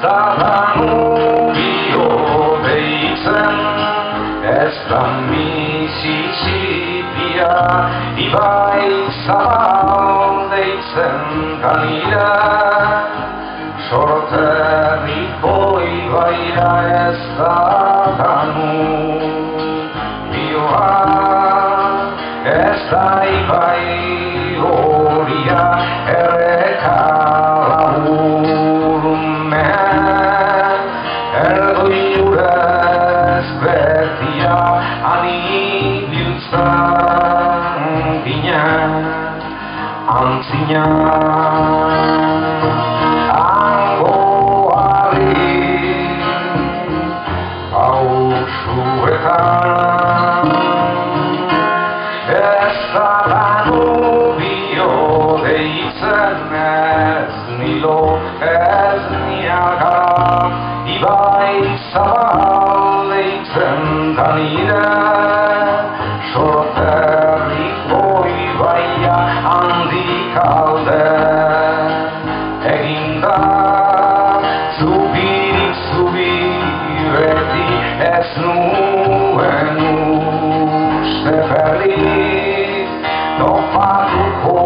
da nubio deitzen, ez da Mississippia, ibai zabal deitzen kanira, sorterriko ibaia ez da nubioa, ez da ibai horia erreka laburmen, erdoi urez betia anibiltzen ginen, antzina hangoari pausuetan, ez da nubio deitzen, ez nilo ez niaga, ibai zabal deitzen danire, sorterriko ibaia handik alde eginda, zubirik zubi beti ez nuen uste berriz, topatuko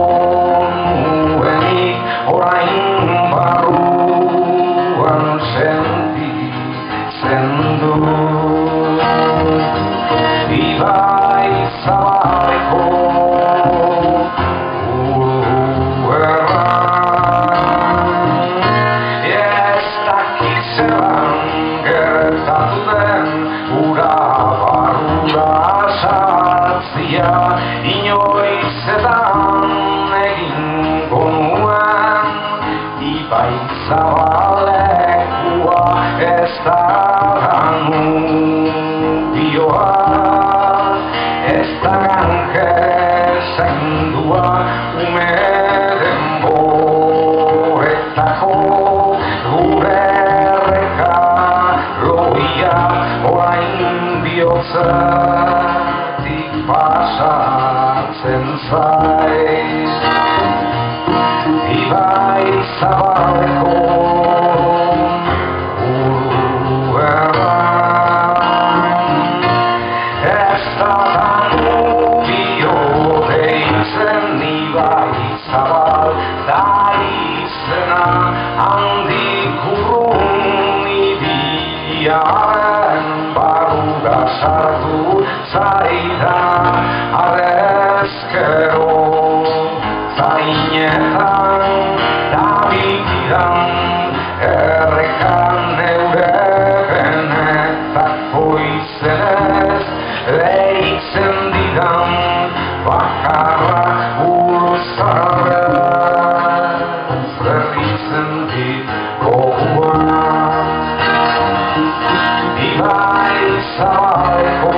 nuenik orain barruan sentitzen dut. Ibai zabaleko burueran, ez dakit zelan gertatu den ura barrura sartzia, inoiz edan egingo nuen, ibai zabalekua ez da nubioa, ez da ganke zaindua ume denboretako, gure erreka loia orain bihotzetik pasatzen zaiz. Ibai zabaleko burueran, ez da nubio deitzen, ibai zabal da izena, handik urrun ibiliaren barrura sartu zaidan, arrezkero zainetan dabikidan, errekan neure benetako izenez lehitzen didan, bakarrak uruzarrez berritzen dit goguan. Ibai zabaleko